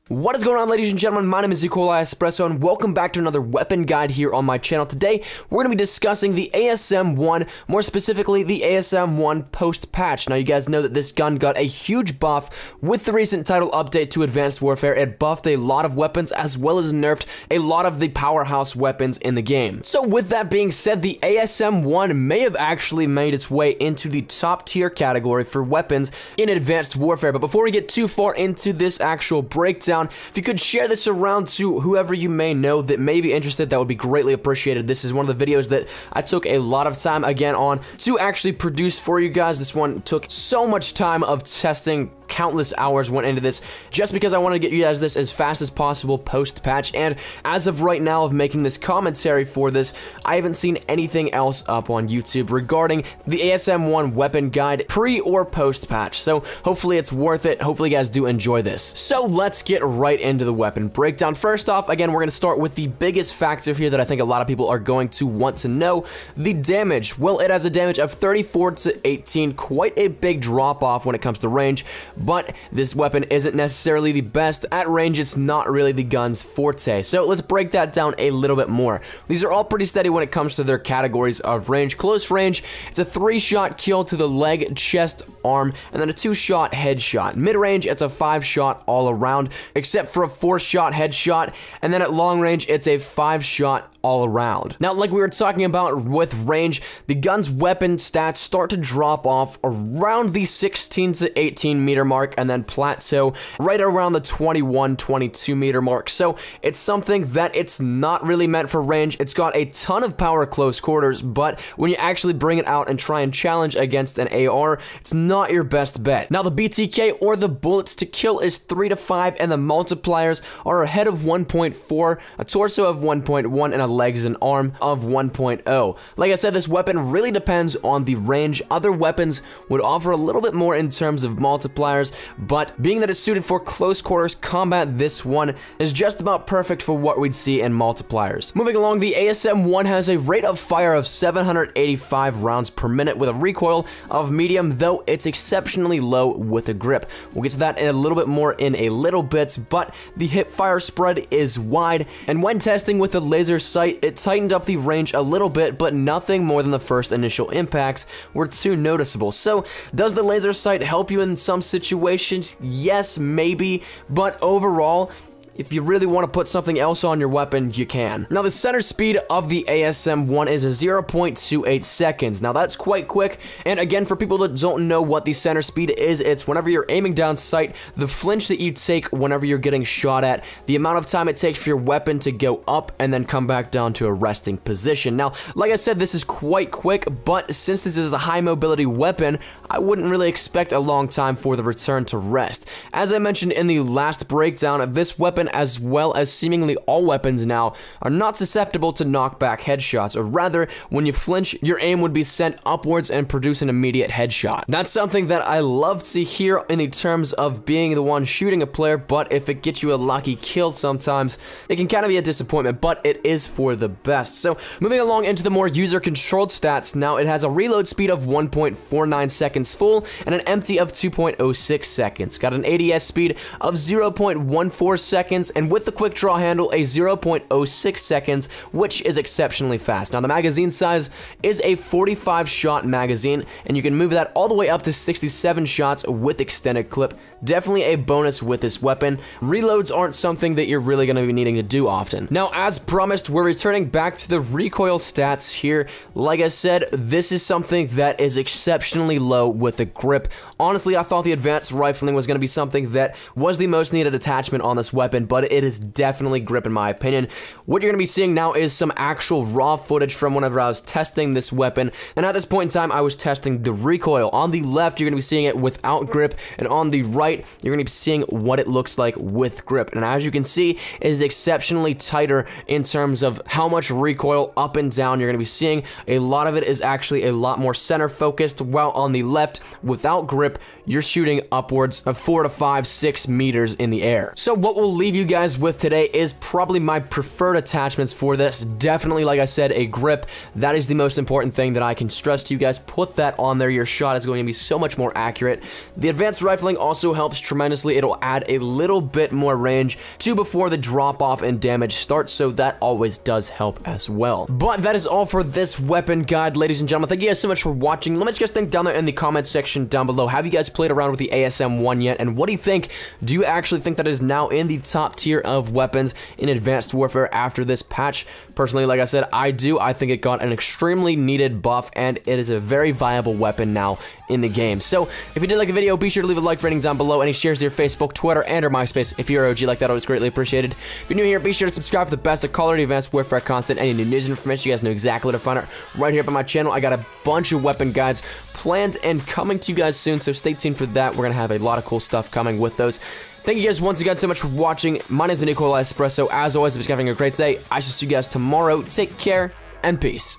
What is going on, ladies and gentlemen? My name is Espresso, and welcome back to another weapon guide here on my channel. Today, we're going to be discussing the ASM1, more specifically the ASM1 post-patch. Now, you guys know that this gun got a huge buff with the recent title update to Advanced Warfare. It buffed a lot of weapons as well as nerfed a lot of the powerhouse weapons in the game. So with that being said, the ASM1 may have actually made its way into the top tier category for weapons in Advanced Warfare. But before we get too far into this actual breakdown, if you could share this around to whoever you may know that may be interested, that would be greatly appreciated. This is one of the videos that I took a lot of time again on to actually produce for you guys. This one took so much time of testing. Countless hours went into this just because I wanted to get you guys this as fast as possible post-patch, and as of right now of making this commentary for this, I haven't seen anything else up on YouTube regarding the ASM1 weapon guide pre or post-patch, so hopefully it's worth it. Hopefully you guys do enjoy this. So let's get right into the weapon breakdown. First off, again, we're going to start with the biggest factor here that I think a lot of people are going to want to know, the damage. Well, it has a damage of 34 to 18, quite a big drop off when it comes to range. But this weapon isn't necessarily the best. At range, it's not really the gun's forte. So let's break that down a little bit more. These are all pretty steady when it comes to their categories of range. Close range, it's a 3-shot kill to the leg, chest, arm, and then a 2-shot headshot. Mid-range, it's a 5-shot all around, except for a 4-shot headshot. And then at long range, it's a 5-shot all around. Now, like we were talking about with range, the gun's weapon stats start to drop off around the 16 to 18 meter mark and then plateau right around the 21-22 meter mark. So it's something that it's not really meant for range. It's got a ton of power at close quarters, but when you actually bring it out and try and challenge against an AR, it's not your best bet. Now, the BTK or the bullets to kill is 3 to 5, and the multipliers are a head of 1.4, a torso of 1.1, and a legs and arm of 1.0. Like I said, this weapon really depends on the range. Other weapons would offer a little bit more in terms of multipliers, but being that it's suited for close quarters combat, this one is just about perfect for what we'd see in multipliers. Moving along, the ASM1 has a rate of fire of 785 rounds per minute with a recoil of medium, though it's exceptionally low with a grip. We'll get to that in a little bit more in a little bit, but the hip fire spread is wide, and when testing with a laser sight, it tightened up the range a little bit, but nothing more than the first initial impacts were too noticeable. So, does the laser sight help you in some situations? Yes, maybe, but overall, if you really want to put something else on your weapon, you can. Now, the center speed of the ASM1 is a 0.28 seconds. Now, that's quite quick, and again, for people that don't know what the center speed is, it's whenever you're aiming down sight, the flinch that you take whenever you're getting shot at, the amount of time it takes for your weapon to go up and then come back down to a resting position. Now, like I said, this is quite quick, but since this is a high mobility weapon, I wouldn't really expect a long time for the return to rest. As I mentioned in the last breakdown, this weapon, as well as seemingly all weapons now, are not susceptible to knockback headshots, or rather, when you flinch, your aim would be sent upwards and produce an immediate headshot. That's something that I love to hear in the terms of being the one shooting a player, but if it gets you a lucky kill sometimes, it can kind of be a disappointment, but it is for the best. So, moving along into the more user-controlled stats, now it has a reload speed of 1.49 seconds full and an empty of 2.06 seconds. Got an ADS speed of 0.14 seconds, and with the quick draw handle, a 0.06 seconds, which is exceptionally fast. Now, the magazine size is a 45-shot magazine, and you can move that all the way up to 67 shots with extended clip. Definitely a bonus with this weapon. Reloads aren't something that you're really going to be needing to do often. Now, as promised, we're returning back to the recoil stats here. Like I said, this is something that is exceptionally low with the grip. Honestly, I thought the advanced rifling was going to be something that was the most needed attachment on this weapon, but it is definitely grip in my opinion. What you're going to be seeing now is some actual raw footage from whenever I was testing this weapon, and at this point in time, I was testing the recoil. On the left, you're going to be seeing it without grip, and on the right, you're going to be seeing what it looks like with grip. And as you can see, it is exceptionally tighter in terms of how much recoil up and down you're going to be seeing. A lot of it is actually a lot more center focused, while on the left, without grip, you're shooting upwards of 4 to 5, 6 meters in the air. So what we'll leave you guys with today is probably my preferred attachments for this. Definitely, like I said, a grip. That is the most important thing that I can stress to you guys. Put that on there. Your shot is going to be so much more accurate. The advanced rifling also helps tremendously. It'll add a little bit more range to before the drop off and damage starts, so that always does help as well. But that is all for this weapon guide, ladies and gentlemen. Thank you guys so much for watching. Let me know what you guys think down there in the comment section down below. Have you guys played around with the ASM1 yet? And what do you think? Do you actually think that it is now in the top tier of weapons in Advanced Warfare after this patch? Personally, like I said, I do. I think it got an extremely needed buff, and it is a very viable weapon now in the game. So if you did like the video, be sure to leave a like rating down below. Any shares to your Facebook, Twitter, and or MySpace. If you're OG like that, always greatly appreciated. If you're new here, be sure to subscribe for the best of Call of Duty Advanced Warfare content. Any new news and information, you guys know exactly where to find it right here on my channel. I got a bunch of weapon guides planned and coming to you guys soon, so stay tuned for that. We're gonna have a lot of cool stuff coming with those. Thank you guys once again so much for watching. My name is Nicola Espresso. As always, if you're having a great day, I shall see you guys tomorrow. Take care and peace.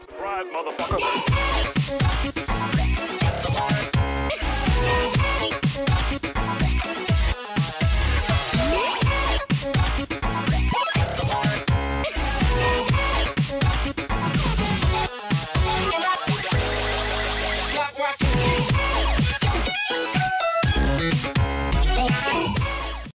Surprise, motherfucker.